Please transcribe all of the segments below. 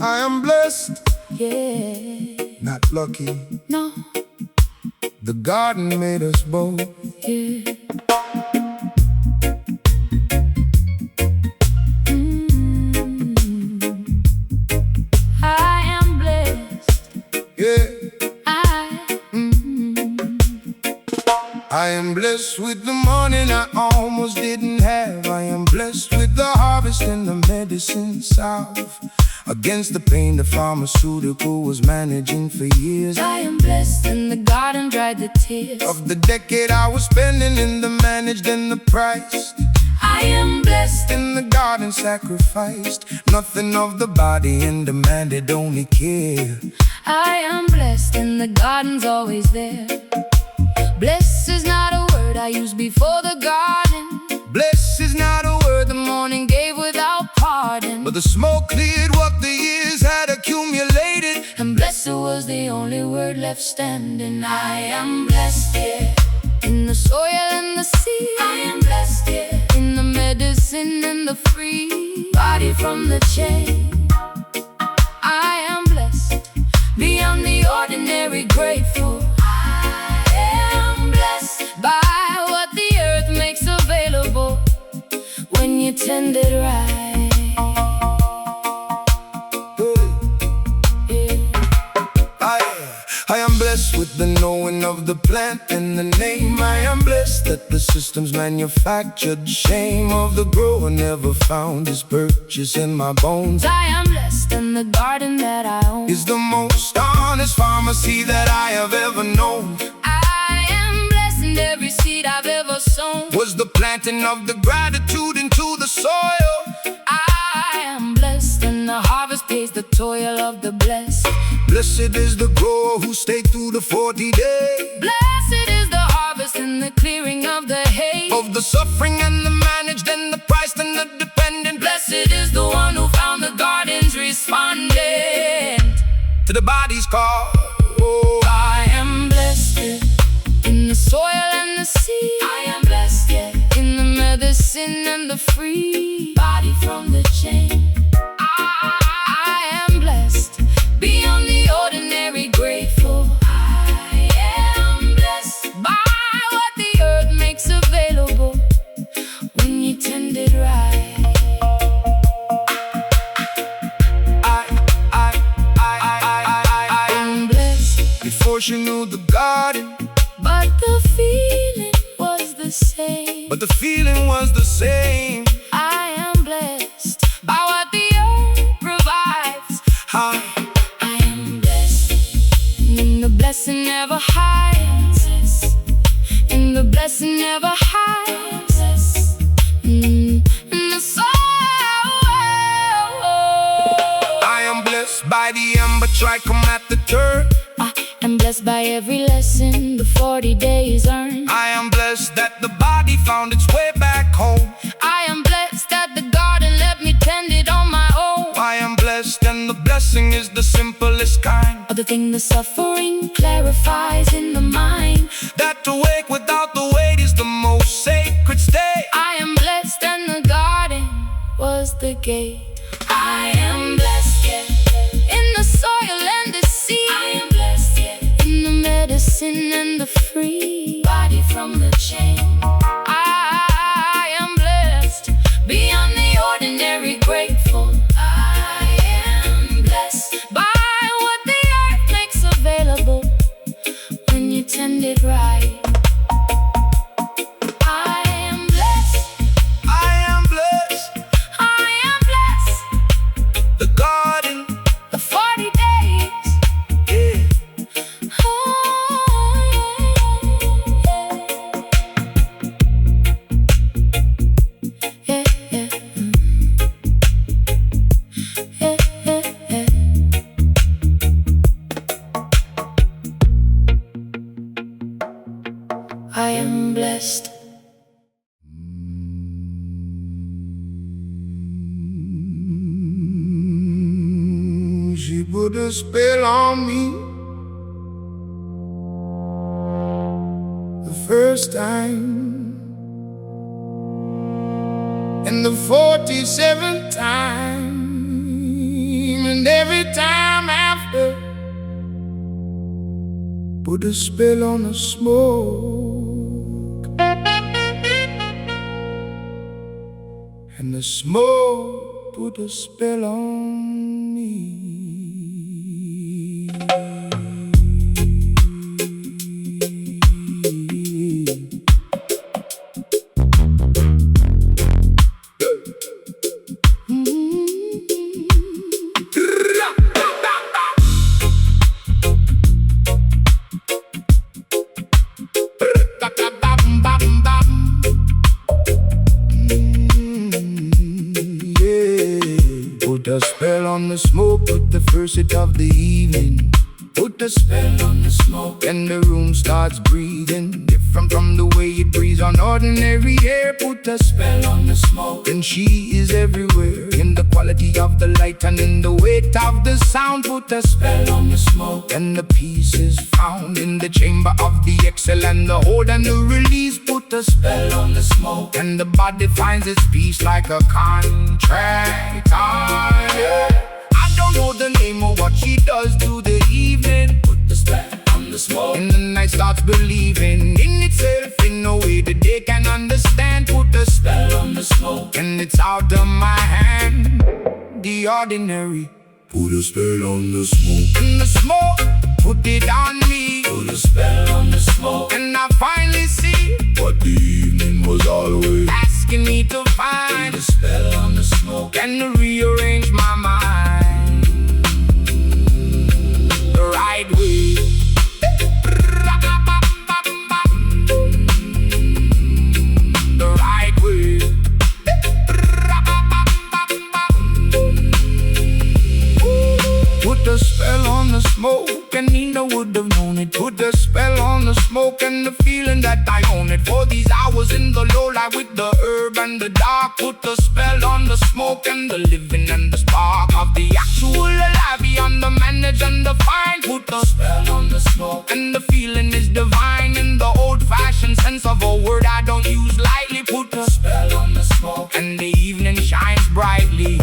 I am blessed, Yeah. not lucky. No. The garden made us both. Yeah. I am blessed. Yeah. I I am blessed with the morning I almost didn't have. I am blessed with the harvest and the medicine south. Against the pain the pharmaceutical was managing for years. I am blessed and the garden dried the tears Of the decade I was spending in the managed and the priced. I am blessed In the garden sacrificed. Nothing of the body and demanded only care. I am blessed and the garden's always there. Bless is not a word I use before the garden. Bless is not a word The morning gave without pardon. but the smoke cleared what the years had accumulated. And blessed was the only word left standing. I am blessed, yeah. In the soil and the sea, I am blessed, yeah. In the medicine and the free body from the chain, I am blessed. Beyond the ordinary, grateful. I am blessed by what the earth makes available when you tend it right. I am blessed with the knowing of the plant and the name. I am blessed that the systems manufactured. Shame of the grower never found his purchase in my bones. I am blessed and the garden that I own Is the most honest pharmacy that I have ever known. I am blessed and every seed I've ever sown Was the planting of the gratitude into the soil. I am blessed and the harvest pays the toil of the blessed. Blessed is the grower who stayed through the 40 days Blessed is the harvest and the clearing of the hay. of the suffering and the managed and the priced and the dependent. Blessed is the one who found the gardens responding To the body's call. Oh, I am blessed, yeah. In the soil and the sea, I am blessed, yeah. In the medicine and the free body from the chain, I am blessed. Beyond the ordinary, grateful. I am blessed by what the earth makes available when you tend it right. I am blessed, before she knew the garden, but the feeling was the same. but the feeling was the same. I am blessed by what the earth provides. How I am blessed, and the blessing never hides. And the blessing never hides. And the soul. I am blessed by the ember trichome at the turn. I am blessed by every lesson the 40 days earned. I am blessed that the body found its way back home. I am blessed that the garden let me tend it on my own. I am blessed and the blessing is the simplest kind. Other thing the suffering clarifies in the mind. That to wake without the weight is the most sacred state. I am blessed and the garden was the gate. I am blessed, yeah. In the soil and the sea, I am blessed, yeah. In the medicine and the free body from the chain, I am blessed. Beyond the ordinary, grateful. I am blessed by what the earth makes available when you tend it right. I am blessed. I am blessed. I am blessed. The garden, The 40 days. yeah. Yeah, yeah. Yeah, yeah, yeah. I am blessed. She put a spell on me the first time, and the 47th time, and every time after, put a spell on the smoke, and the smoke put a spell on me. Put a spell on the smoke, put the first hit of the evening. Put a spell on the smoke, and the room starts breathing different from the way it breathes on ordinary air. Put a spell on the smoke, and she is everywhere, in the quality of the light and in the weight of the sound. Put a spell on the smoke, and the peace is found in the chamber of the exhale and the hold and the release. Put a spell on the smoke, and the body finds its peace like a contract. I don't know the name of what she does to the evening. Put the spell on the smoke, and the night starts believing in itself in a way that they can understand. Put the spell on the smoke, and it's out of my hand, the ordinary. Put a spell on the smoke, and the smoke put it on me. Put a spell on the smoke, and I finally see what the evening was always asking me to find. Put a spell on the smoke, and rearrange my mind the right way. The right way. Put a spell on the smoke, and Nina would have known it. Put a spell on the smoke, and the feeling that I own it. For these hours in the low light with the herb and the dark. Put a spell on the smoke, and the living and the spark of the actual alive beyond the managed and the fine. Put a spell on the smoke, and the feeling is divine in the old-fashioned sense of a word I don't use lightly. Put a spell on the smoke, and the evening shines brightly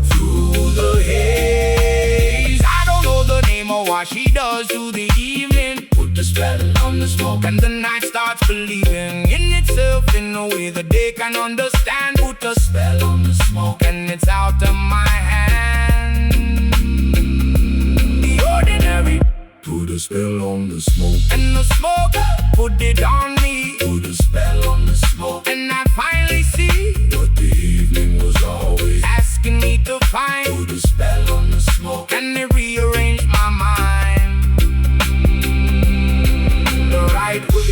through the haze. I don't know the name of what she does to the evening. Put the spell on the smoke, and the night starts believing in itself in a way that they can understand. Put a spell on the smoke, and it's out of my hand, the ordinary. Put a spell on the smoke, and the smoke put it on me. Put a spell on the smoke, and I finally see what the evening was always asking me to find. Put a spell on the smoke, and it rearranged my mind the right way.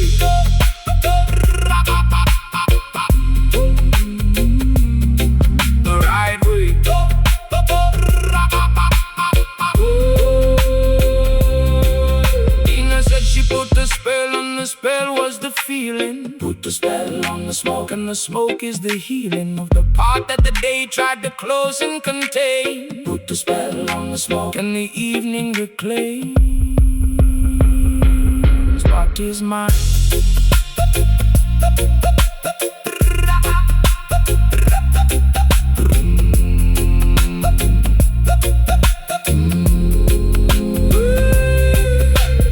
The right way. Dina said she put the spell, and the spell was the feeling. Put the spell on the smoke, and the smoke is the healing of the part that the day tried to close and contain. Put the spell on the smoke, and the evening reclaims what is mine.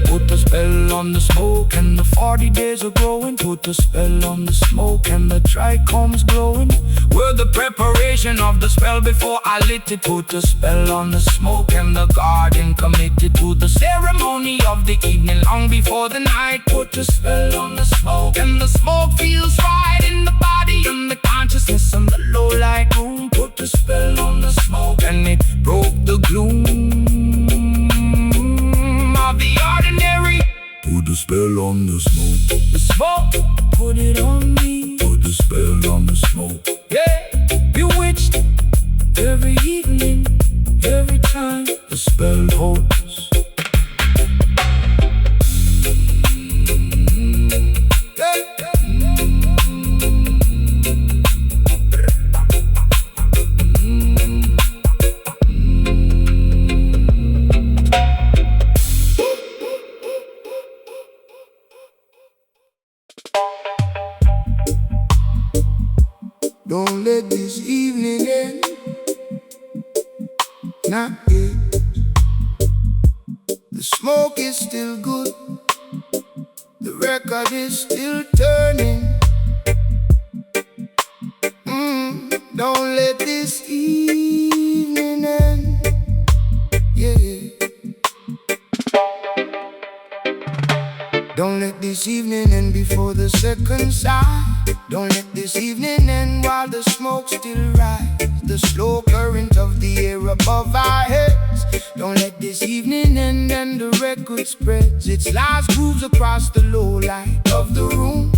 Put the spell on the smoke, and the 40 days are growing. Put the spell on the smoke, and the trichome's glowing. We're the preparation of the spell before I lit it. Put the spell on the smoke, and the garden committed to the ceremony of the evening long before the night. Put the spell on the smoke, and the smoke feels right in the body and the consciousness and the low light room. Put the spell on the smoke, and it broke the gloom of the ordinary. Put the spell on the smoke. The smoke, put it on me. Put the spell on the smoke. Yeah, bewitched every evening, every time the spell holds. Don't let this evening end, not yet. The smoke is still good, the record is still turning. Don't let this evening end, yeah. Don't let this evening end before the second sigh. Don't let this evening end while the smoke still rises, the slow current of the air above our heads. Don't let this evening end and the record spreads its last grooves across the low light of the room.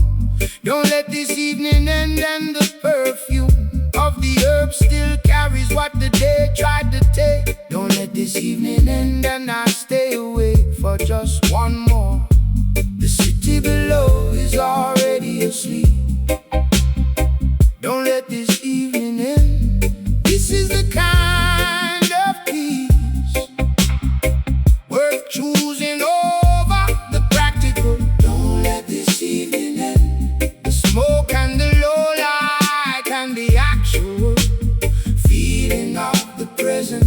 Don't let this evening end and the perfume of the herb still carries what the day tried to take. Don't let this evening end and I stay awake for just one more. The city below is already asleep. Don't let this evening end. This is the kind of peace worth choosing over the practical. Don't let this evening end. The smoke and the low light and the actual feeling of the present.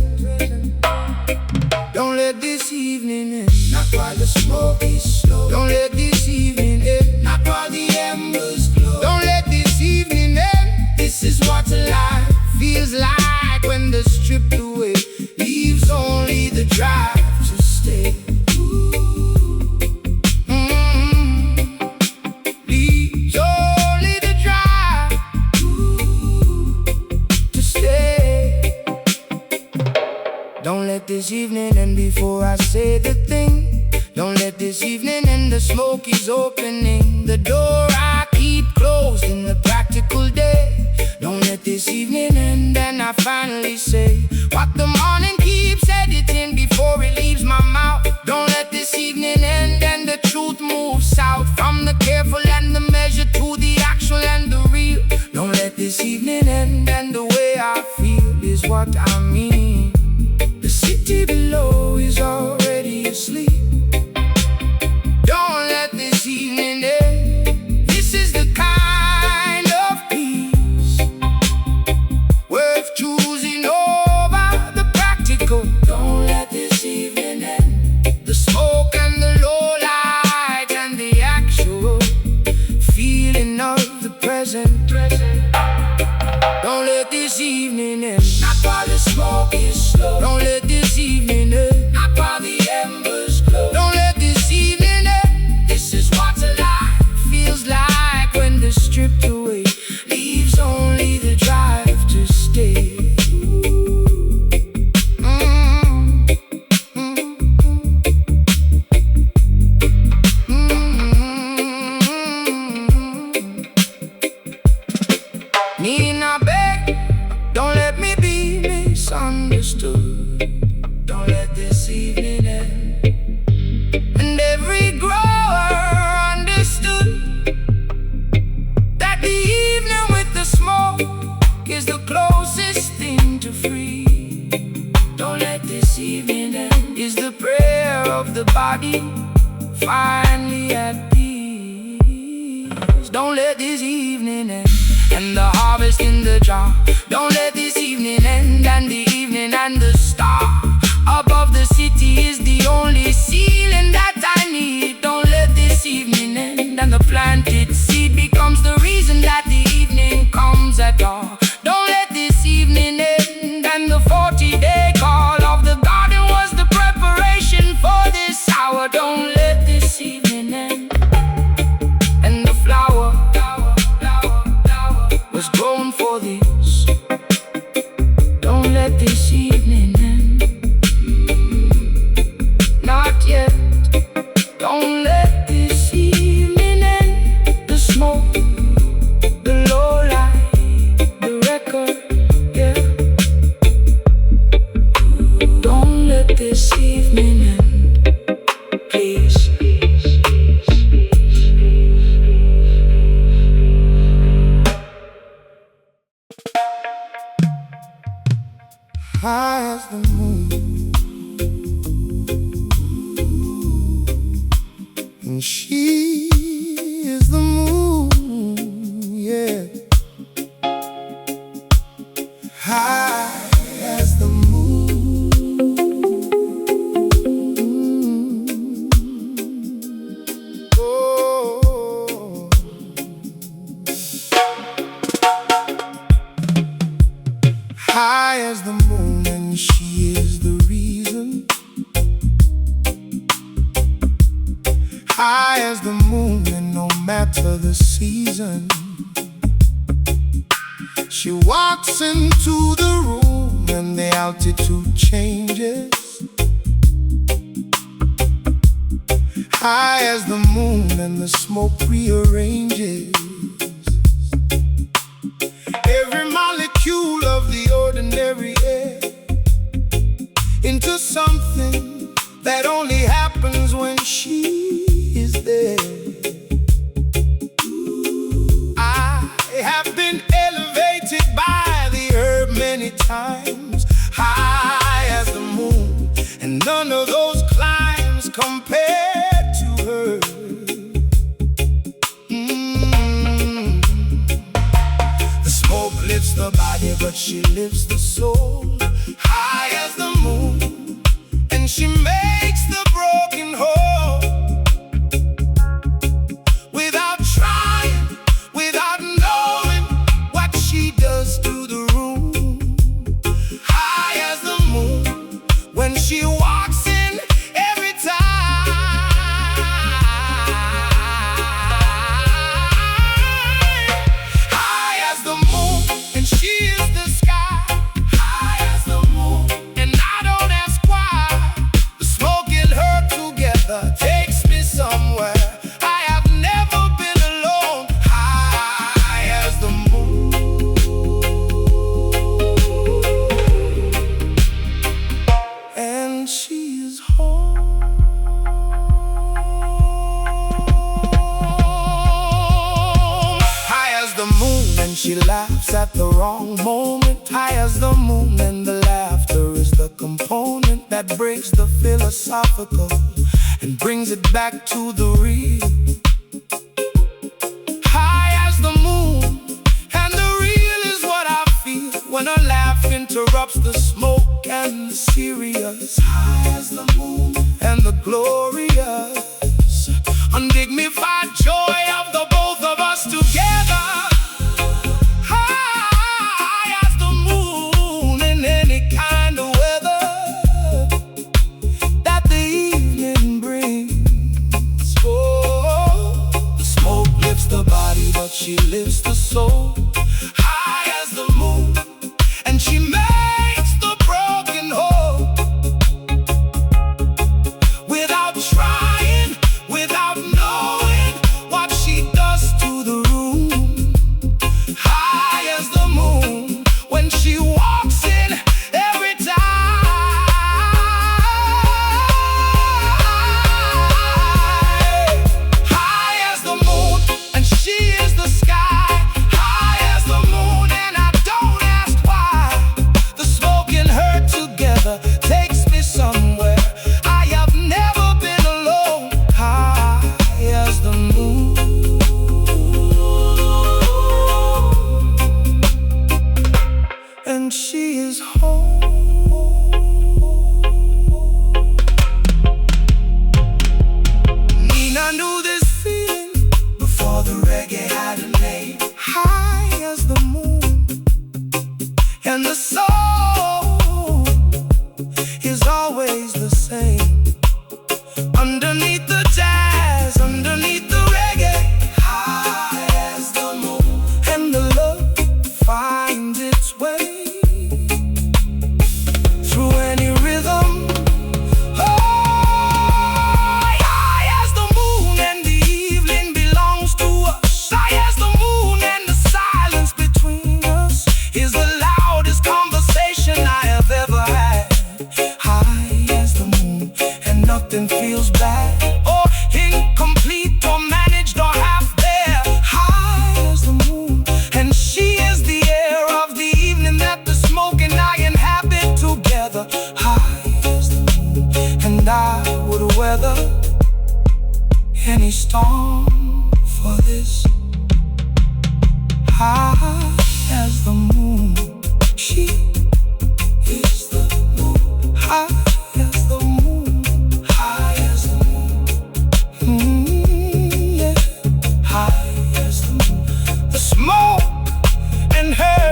Don't let this evening end, not while the smoke is slow. Don't let this evening end, not while the embers glow. Don't let this evening end. This is what life feels like when they're stripped away, leaves only the drive to stay. Leaves only the drive to stay. Don't let this evening end before I say the thing. Don't let this evening end, the smoke is opening the door I keep closed in the practical day. Don't let this evening end and I finally say what the morning keeps editing before it leaves my mouth. Don't let this evening end and the truth moves south from the careful and the measure to the actual and the real. Don't let this evening end and the way I feel is what I mean. The city below is already asleep. Don't let this evening end. This is the kind of peace worth choosing over the practical. Don't let this evening end. The smoke and the low light and the actual feeling of the present. Don't let this evening end, not while the smoke is slow. Don't let this evening end, not while the embers glow. Don't let this evening end. This is what life feels like when they're stripped away, leaves only the drive to stay. Me and I beg, don't let me be misunderstood. Don't let this evening end. And every grower understood that the evening with the smoke is the closest thing to free. Don't let this evening end is the prayer of the body finally at peace. Don't let this evening end and the harvest in the jar. Don't let this evening end and the evening and the star above the city is the only ceiling that I need. Don't let this evening end and the planted seed becomes the reason that the evening comes at all. Don't let this evening end and the 40-day call of the garden was the preparation for this hour. Don't let this evening end and the flower was grown for this. Don't let this evening end, not yet. Don't let this evening end. The smoke, the low light, the record, yeah. Don't let this evening end, please. High as the moon, and she is the moon, yeah. as the moon, and she is the reason. High as the moon, and no matter the season, she walks into the room and the altitude changes. High as the moon, and the smoke rearranges every molecule of the ordinary air into something that only happens when she is there. I have been elevated by the herb many times, high as the moon, and none of those climbs compared to her. The smoke lifts the body, but she lifts the soul. High as the moon, and she makes the broken whole. Without trying, without knowing what she does to the room. High as the moon, when she walks in every time. High as the moon, and she is the sky. High as the moon, and I don't ask why. The smoke and her together takes me somewhere. I have never been alone. High as the moon, and she is home. High as the moon, and she laughs at the wrong moment. High as the moon, and the laughter is the component that breaks the philosophical and brings it back to the real. High as the moon, and the real is what I feel when her laugh interrupts the smoke and the serious. High as the moon, and the glorious, undignified joy of the both of us together. High as the moon, in any kind of weather that the evening brings. Oh, the smoke lifts the body, but she lifts the soul. High as the moon, and she makes the broken whole. Without trying, without knowing what she does to the room. High as the moon, when she walks in every time. High as the moon, and she is the sky. High as the moon, and I don't ask why. The smoke and her together takes me somewhere. I have never been alone. High as the moon, and she is home. Nina knew this feeling before the reggae had a name. High as the moon, and the soul is always the same. Underneath the jazz, underneath the reggae. High as the moon, and the love finds its way through any rhythm. High as the moon, and the evening belongs to us. High as the moon, and the silence between us is the loudest conversation I have ever had. High as the moon, and nothing feels bad or incomplete or managed or half there. High as the moon, and she is the air of the evening that the smoke and I inhabit together. High as the moon, and I would weather any storm for this. High as the moon, she is the moon. High as the moon, high as the moon. Yeah. High as the moon. The smoke and her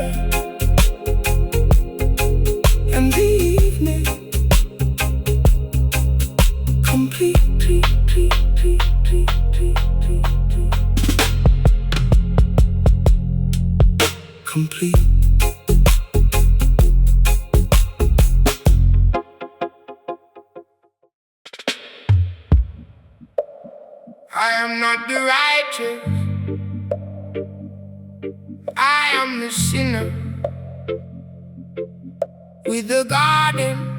complete. I am not the righteous, I am the sinner with the garden,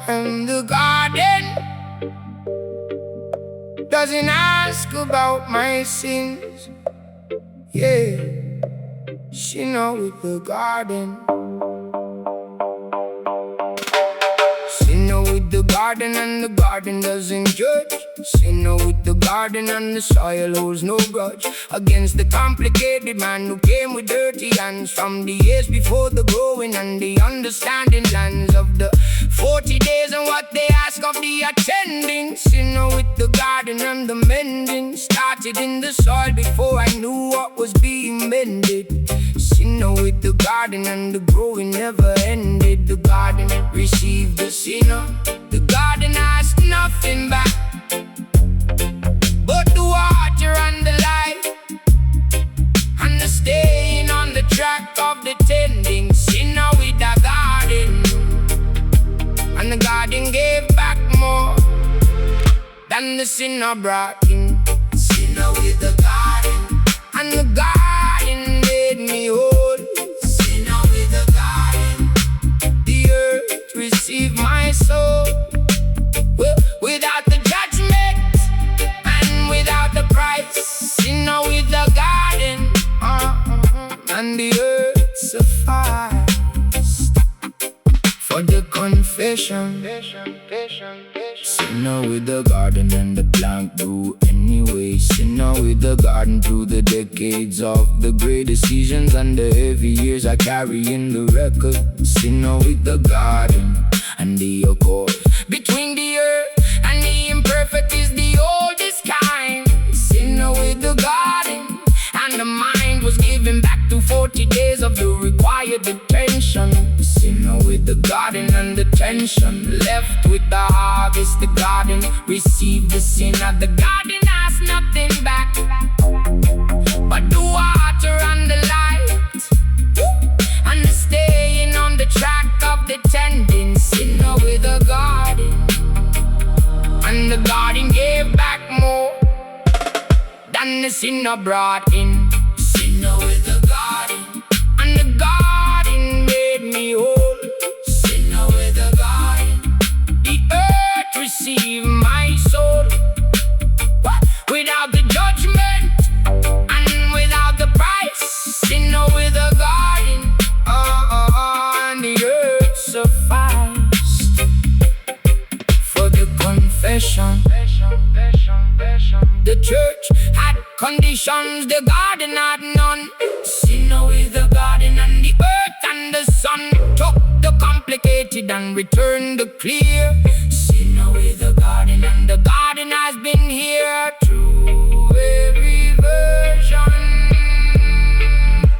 and the garden doesn't ask about my sins. Yeah, sinner with the garden. Sinner with the garden, and the garden doesn't judge. Sinner with the garden, and the soil holds no grudge against the complicated man who came with dirty hands from the years before the growing and the understanding lands of the 40 days and what they ask of the attending. Sinner with the garden, and the mending started in the soil before I knew what was being mended. Sinner with the garden, and the growing never ended. The garden received the sinner, the garden asked nothing back but the water and the light, and the staying on the track of the tending. Sinner with the garden, and the garden gave back more than the sinner brought in. Sinner with the garden, and the garden made me whole. Sinner with the garden, the earth received my soul. Without the judgment and without the price. Sinner with the garden, and the earth sufficed for the confession. Sinner with the garden, and the plant grew anyway. Sinner with the garden through the decades of the great decisions and the heavy years I carry in the record. Sinner with the garden, and the accord between the earth and the imperfect is the oldest kind. Sinner with the garden, and the mind was given back to 40 days of the required attention. Sinner with the garden, and the tension left with the harvest. The garden received the sinner, the garden asked nothing back but the water and the light, and the staying on the track of the tending. Sinner with the garden, and the garden gave back more than the sinner brought in. Sinner with the garden, and the garden made me whole. Sinner with the garden, the earth received my soul. Without the judgment and without the price. Sinner with the garden, and the earth sufficed for the confession. The church had conditions, the garden had none. Sinner with the garden, and the earth and the sun took the complicated and returned the clear. Sinner with the garden, and the garden has been here through every version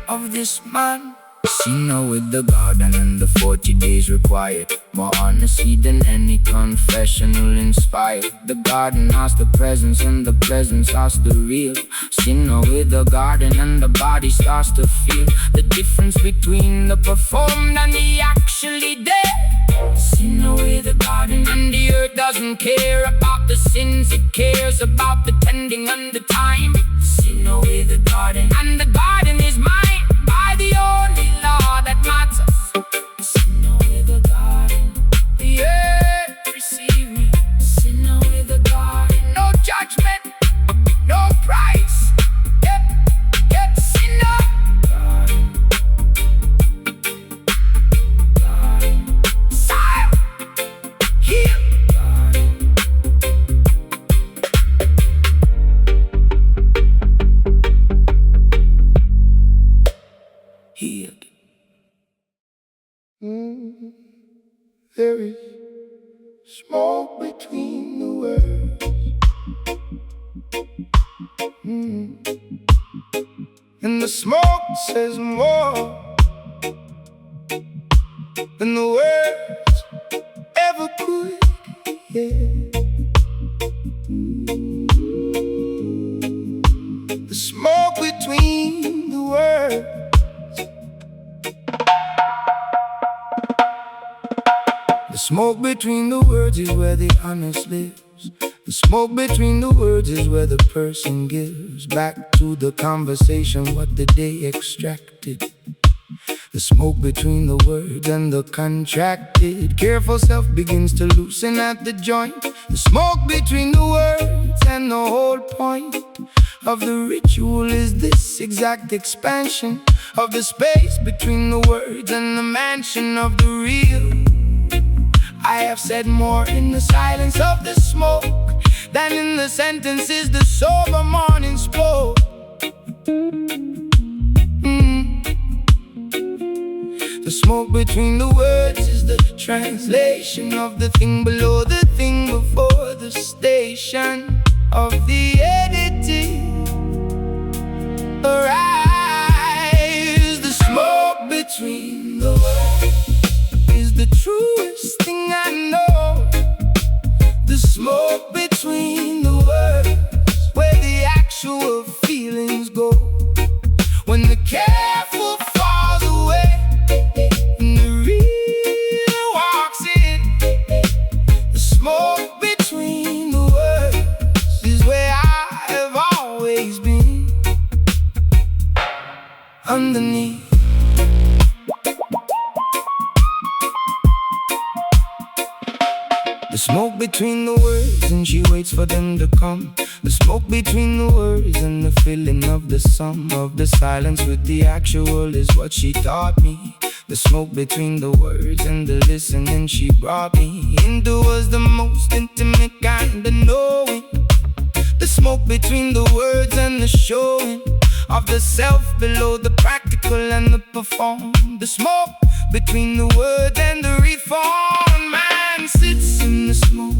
of this man. Sinner with the garden, and the 40 days required more honesty than any confessional inspired. The garden asked the presence, and the presence asked the real. Sinner with the garden, and the body starts to feel the difference between the performed and the actually there. Sinner with the garden, and the earth doesn't care about the sins, it cares about the tending and the time. Sinner with the garden, and the garden is mine by the only law that matters. Sinner with the garden, the earth receive me. Sinner with the garden, no judgment, no price. Yep, sinner. Garden, sire, heal. Healed. There is smoke between the words, and the smoke says more than the words ever could. Yeah. The smoke between the words smoke between the words is where the honest lives. The smoke between the words is where the person gives back to the conversation what the day extracted. The smoke between the words and the contracted careful self begins to loosen at the joint. The smoke between the words and the whole point of the ritual is this exact expansion of the space between the words and the mansion of the real. I have said more in the silence of the smoke than in the sentences the sober morning spoke. The smoke between the words is the translation of the thing below the thing before the station of the edited arise. The smoke between the words is the truest thing I know. The smoke between the words, where the actual feelings go. When the careful falls away and the real walks in. The smoke between the words is where I have always been. Underneath. The smoke between the words and she waits for them to come. The smoke between the words and the feeling of the sum of the silence with the actual is what she taught me. The smoke between the words and the listening she brought me into was the most intimate kind of knowing. The smoke between the words and the showing of the self below the practical and the perform. The smoke between the words and the reform. Man sits in the smoke.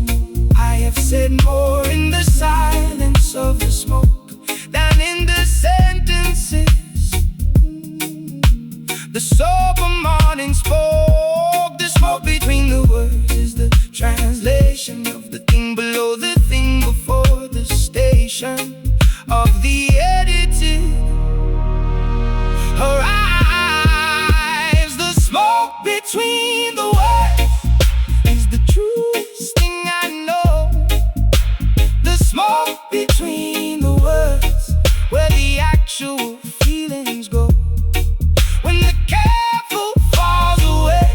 I have said more in the silence of the smoke than in the sentences the sober morning spoke. The smoke between the words is the translation of the thing below the thing before the station of the edited arrives. The smoke between the words is the truest thing I know. The smoke between the words, where the actual feelings go. When the careful falls away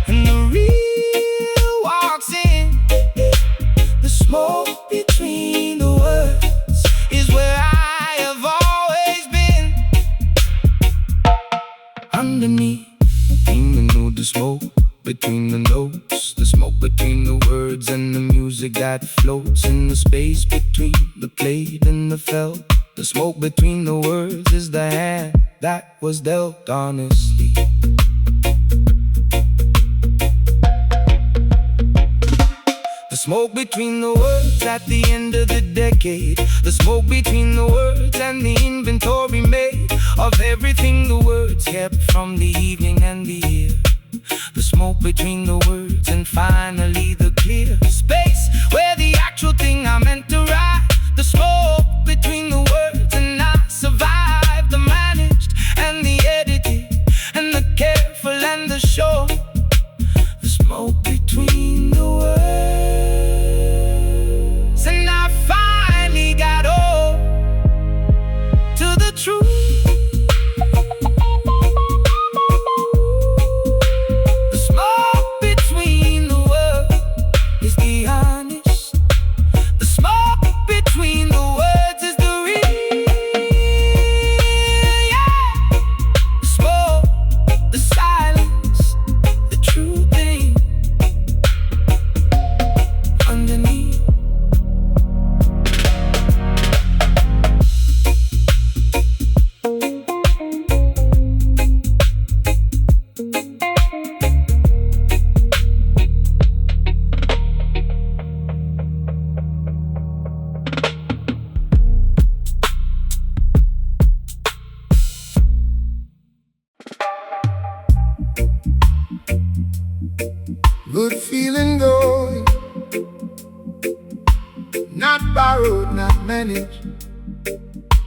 and the real walks in. The smoke between the words is where I have always been. Underneath, the smoke between the notes, the smoke between the words and the music that floats in the space between the played and the felt. The smoke between the words is the hand that was dealt honestly. The smoke between the words at the end of the decade. The smoke between the words and the inventory made of everything the words kept from the evening and the year. The smoke between the words and finally the clear space where the actual thing I meant to write. The smoke between the words and I survived the managed and the edited and the careful and the show. The smoke between the words and I finally got on to the truth. Good feeling going, not borrowed, not managed,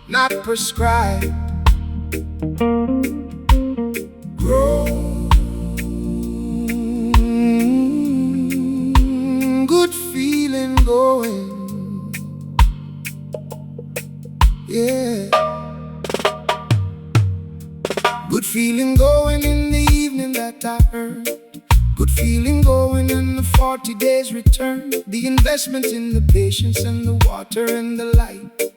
not prescribed. Grow Good feeling going in the evening that I earned. Good feeling going in the 40 days return. The investment in the patience and the water and the light.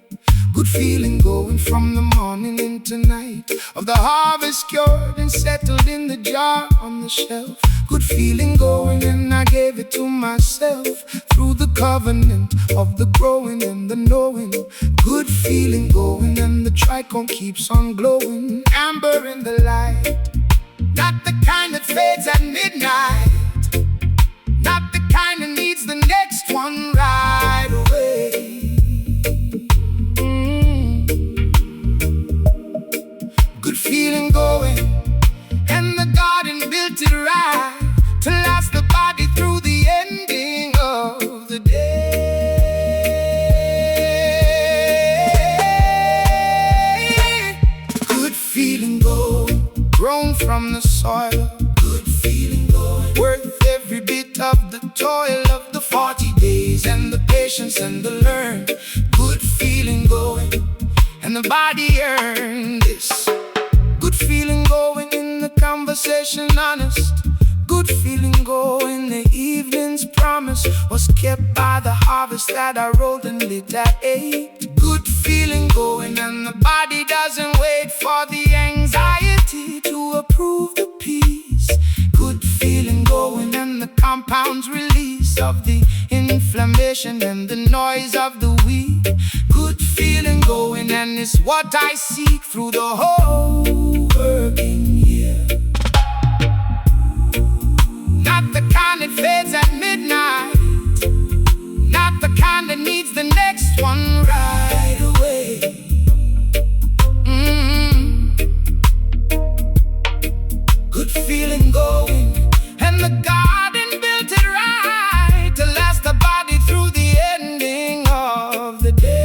Good feeling going from the morning into night. Of the harvest cured and settled in the jar on the shelf. Good feeling going and I gave it to myself. Through the covenant of the growing and the knowing. Good feeling going and the trichome keeps on glowing. Amber in the light. Not the kind that fades at midnight. Not the kind that needs the next one right away. Good feeling going, and the garden built it right to last the body through the ending of the day. Good feeling going, grown from the soil. Good feeling going, worth every bit of the toil of the 40 days and the patience and the learn. Good feeling going, and the body earned this. Good feeling going in the conversation honest. Good feeling going, the evening's promise was kept by the harvest that I rolled and lit at 8. Good feeling going, and the body doesn't wait for the anxiety to approve the peace. Good feeling going, and the compounds release of the inflammation and the noise of the weak. Good feeling going, and it's what I seek through the whole working year. Not the kind that fades at midnight. Not the kind that needs the next one right away. Good feeling going, and the garden built it right to last the body through the ending of the day.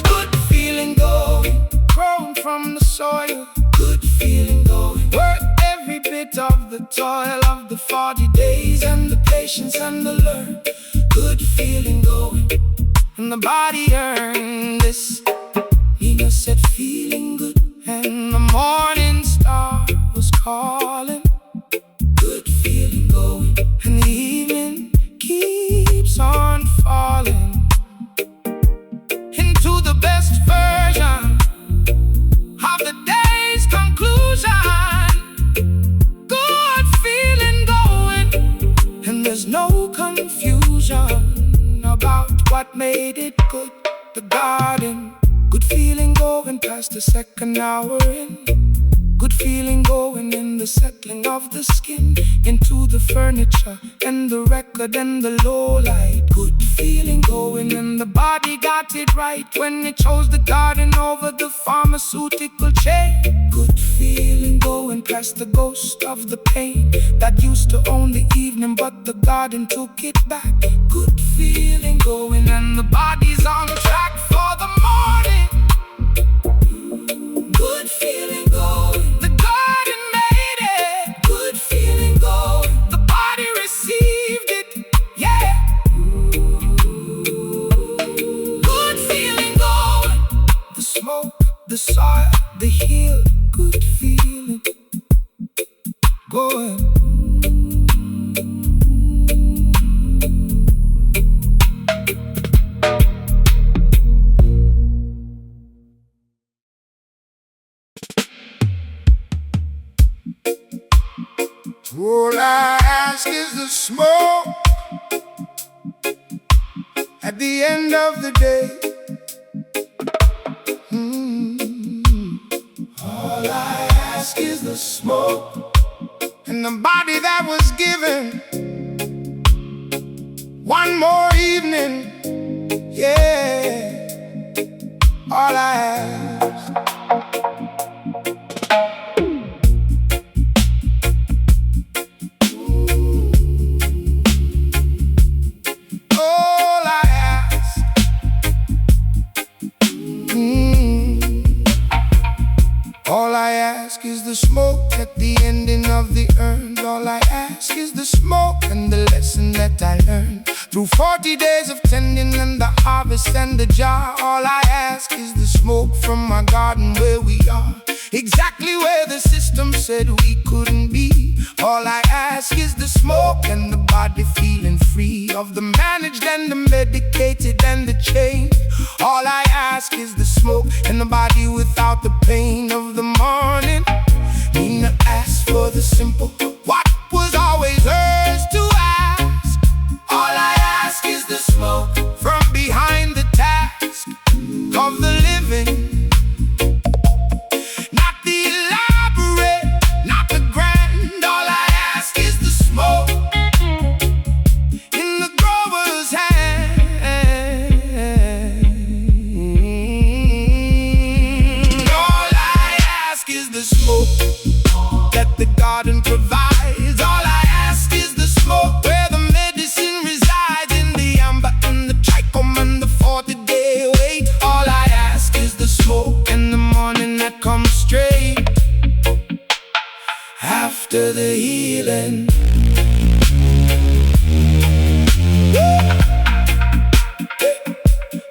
Good feeling going, grown from the soil. Good feeling going, worth every bit of the toil of the 40 days and the patience and the learn. Good feeling going, and the body earned this. Nina said feeling good, and the morning star was calling. Good feeling going, and the evening keeps on falling into the best version of the day's conclusion. Good feeling going, and there's no confusion about what made it good. The garden. Good feeling going past the second hour in. Good feeling going in the settling of the skin into the furniture and the record and the low light. Good feeling going, and the body got it right when it chose the garden over the pharmaceutical chain. Good feeling going past the ghost of the pain that used to own the evening, but the garden took it back. Good feeling going, and the body's on track for the morning. Good feeling going, the garden made it. Good feeling going, the body received it, yeah. Good feeling going, the smoke, the soil, the hill. Good feeling going. All I ask is the smoke at the end of the day. All I ask is the smoke and the body that was given one more evening, yeah. All I ask. All I ask is the smoke at the ending of the urn. All I ask is the smoke and the lesson that I learned through 40 days of tending and the harvest harvest and the jar. All I ask is the smoke from my garden where we are, exactly where the system said we couldn't be. All I ask is the smoke and the body feeling free of the managed and the medicated and the chain. All I ask is the smoke and the body without the pain of the morning. Nina asked for the simple, what was always hers to ask. All I ask is the smoke from behind the task of the living. Not the elaborate, not the grand. All I ask is the smoke in the grower's hand. All I ask is the smoke that the garden provides. All I ask is the smoke where the medicine resides, in the amber and the trichome and the 40-day wait. All I ask is the smoke in the morning that comes straight after the healing.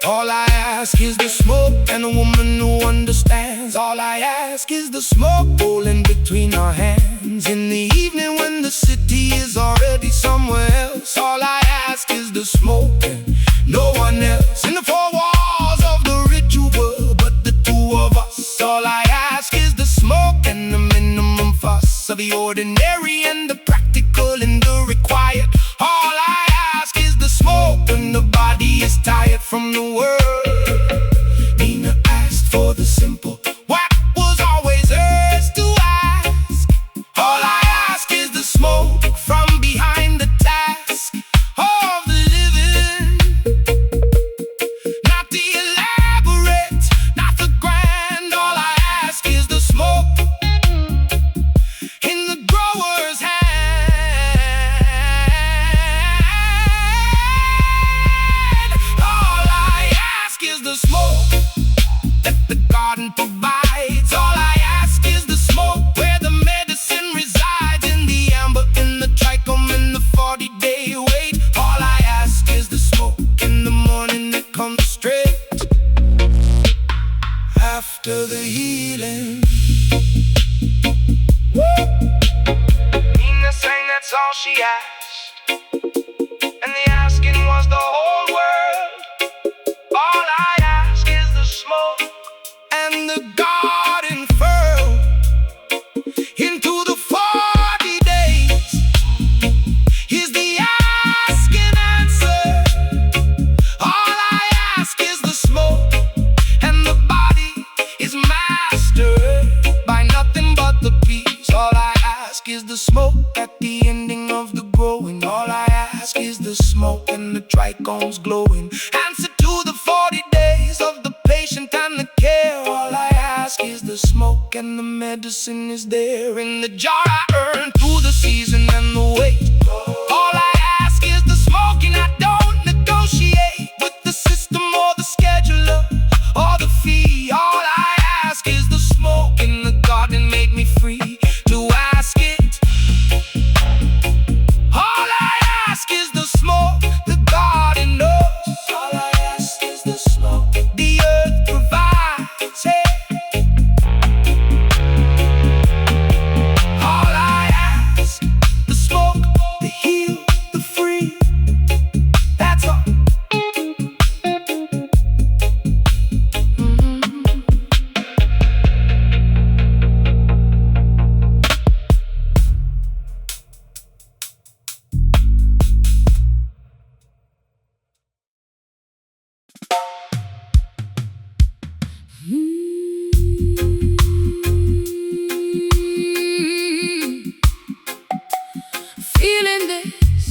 All I ask is the smoke and a woman who understands. All I ask is the smoke rolling between our hands in the evening when the city is already somewhere else. All I ask is the smoke and no one else in the four walls of the ritual but the two of us. All I ask is the smoke and the minimum fuss of the ordinary and the practical and the required. All I ask is the smoke when the body is tired from the world. Nina asked for the simple, what was always hers to ask. All I ask is the smoke from behind the task of the living. Not the elaborate, not the grand. All I ask is the smoke in the grower's hand. All I ask is the smoke that the garden provides. All I ask is the smoke where the medicine resides, in the amber, in the trichome, in the 40-day wait. All I ask is the smoke in the morning that comes straight after the healing. Nina sang that's all she asked, and the asking was the whole world. All I ask is the smoke and the garden furrow into the 40 days. Here's the asking answer. All I ask is the smoke, and the body is mastered by nothing but the peace. All I ask is the smoke at the ending of the growing. All I ask is the smoke and the trichomes glowing. Answer to the 40 days of the patient and the care. All I ask is the smoke and the medicine is there in the jar I earned through the season and the wait. All I ask is the smoke, and I don't negotiate with the system or the scheduler or the fee. All I ask is the smoke, and the garden made me free to ask it. All I ask is the smoke, the garden knows. All I ask is the smoke, the earth provides it. All I ask, the smoke, the heal, the free. That's all. Feeling this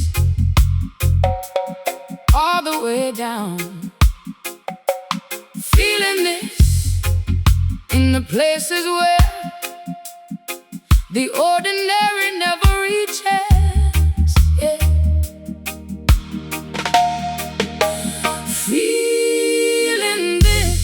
all the way down. Feeling this in the places where the ordinary never reaches. Yeah. Feeling this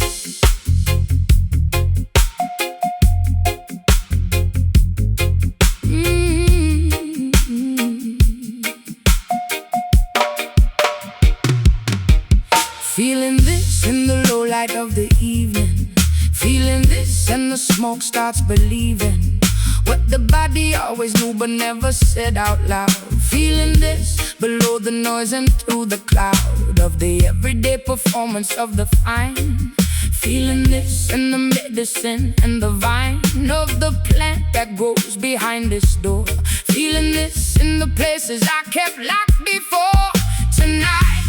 feeling Feeling this in the low light of the evening. Feeling this and the smoke starts believing what the body always knew but never said out loud. Feeling this below the noise and through the cloud of the everyday performance of the fine. Feeling this in the medicine and the vine of the plant that grows behind this door. Feeling this in the places I kept locked before. Tonight,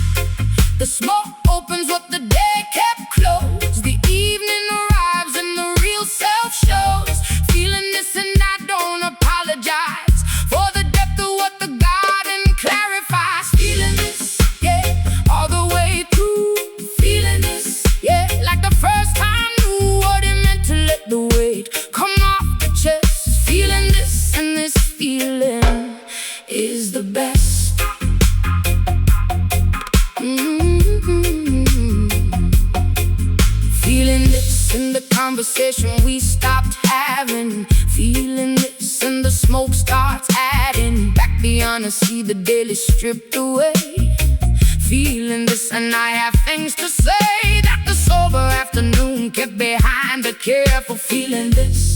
the smoke opens what the day kept closed. The evening arrives and the real self shows. Feeling this and I don't apologize for the depth of what the garden clarifies. Feeling this, yeah, all the way through. Feeling this, yeah, like the first time knew what it meant to let the weight come off the chest. Feeling this and this feeling is the best. Feeling this in the conversation we stopped having. Feeling this and the smoke starts adding back beyond to see the daily stripped away. Feeling this and I have things to say that the sober afternoon kept behind the careful. Feeling this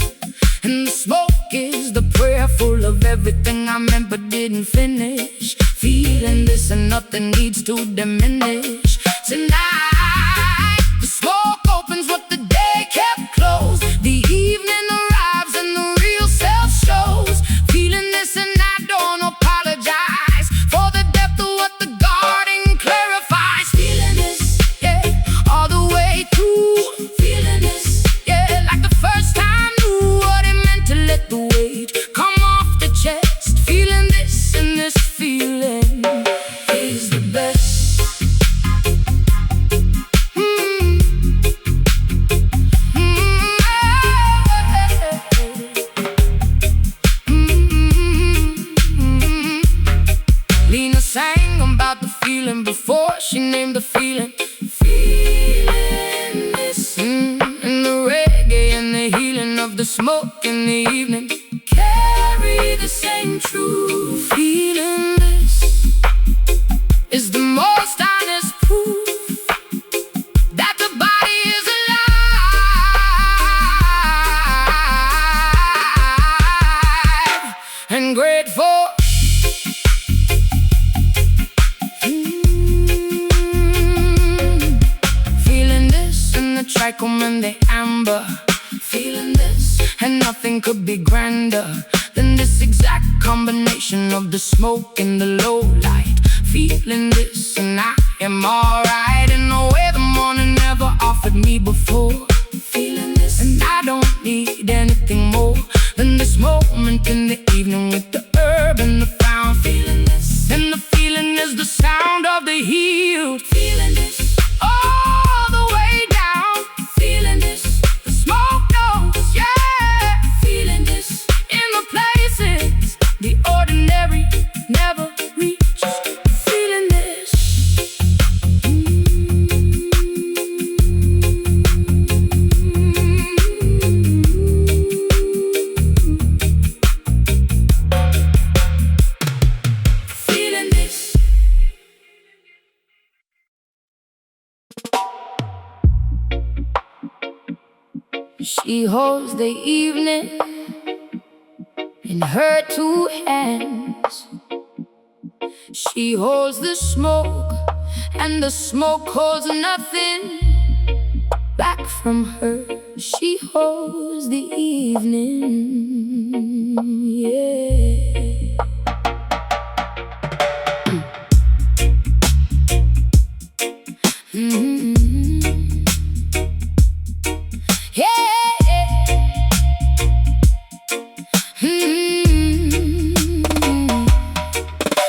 and the smoke is the prayer full of everything I meant but didn't finish. Feeling this and nothing needs to diminish. Tonight, the smoke opens what the day kept closed. The evening arrives and the real self shows. Feeling this and I don't apologize for the depth of what the garden clarifies. Feeling this, yeah, all the way through. Feeling this, yeah, like the first time knew what it meant to let the weight come off the chest. Feeling this and this feeling is the best. Sang about the feeling before she named the feeling. Feeling this and the reggae and the healing of the smoke in the evening carry the same truth. Feeling this is the most honest proof that the body is alive and grateful. Trichome and the amber. Feeling this and nothing could be grander than this exact combination of the smoke and the low light. Feeling this and I am alright in a way the morning never offered me before. Feeling this and I don't need anything more than this moment in the evening with the herb and the found. Feeling this and the feeling is the sound of the healed. Feeling this all the way down. Feeling this, the smoke knows, yeah. Feeling this in the places the ordinary never reaches. Feeling this. Feeling this. She holds the evening in her two hands. She holds the smoke, and the smoke holds nothing back from her. She holds the evening, yeah.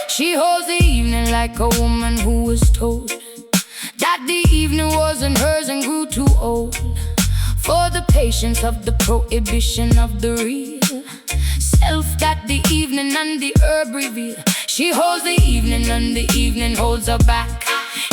She holds the evening like a woman who was told that the evening wasn't hers and grew too old for the patience of the prohibition of the real self that the evening and the herb reveal. She holds the evening and the evening holds her back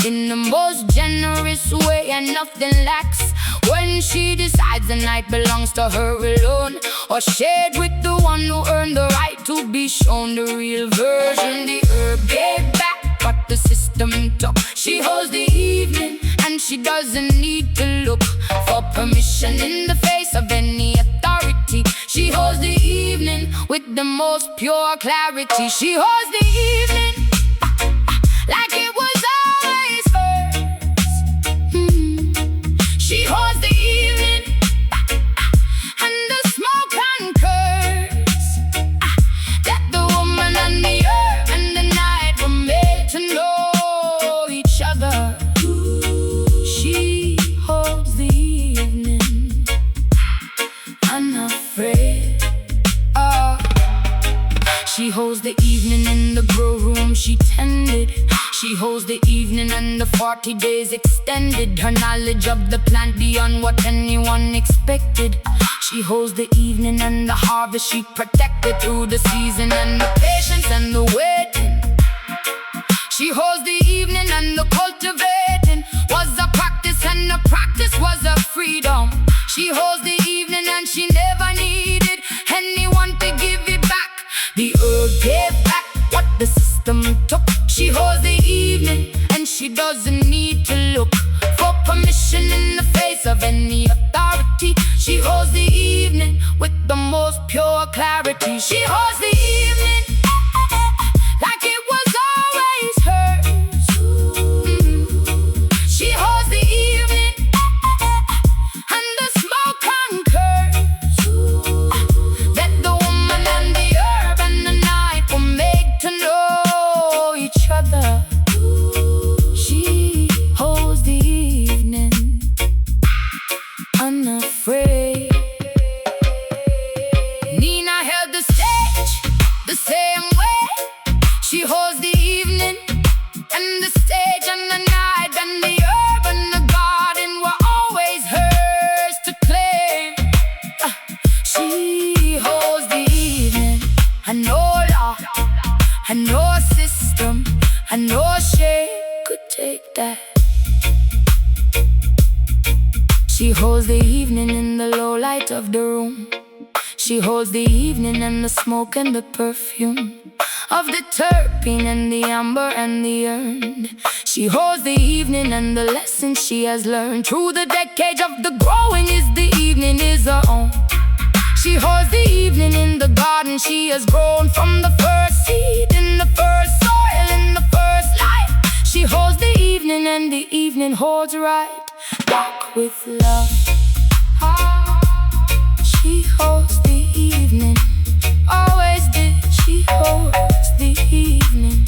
in the most generous way, and nothing lacks when she decides the night belongs to her alone, or shared with the one who earned the right to be shown the real version. The herb gave back what the system took. She holds the evening and she doesn't need to look for permission in the face of any authority. She holds the evening with the most pure clarity. She holds the evening like it was always hers. She holds the evening and the smoke concurs that the woman and the earth and the night were made to know each other. She holds the evening unafraid. She holds the evening in the grow room she tended. She holds the evening and the 40 days extended. Her knowledge of the plant beyond what anyone expected. She holds the evening and the harvest she protected through the season and the patience and the waiting. She holds the evening and the cultivating was a practice and the practice was a freedom. She holds the evening and she never needed anyone to give it back. The earth gave back what the system took. She holds the evening and she doesn't need to look for permission in the face of any authority. She holds the evening with the most pure clarity. She holds the evening like it was always hers. She holds the evening and the smoke concurs that the woman and the herb and the night were made to know each other. She holds the evening unafraid. Nina held the stage the same way. She holds the evening and the stage and the night and the herb and the garden were always hers to claim. She holds the evening, and no law, and no system, and no shame could take that. She holds the evening in the low light of the room. She holds the evening and the smoke and the perfume of the terpene and the amber and the urn. She holds the evening and the lessons she has learned through the decades of the growing. Is the evening is her own. She holds the evening in the garden she has grown from the first seed in the first soil in the first life. She holds the evening and the evening holds right back with love. She holds the evening, always did. She holds the evening.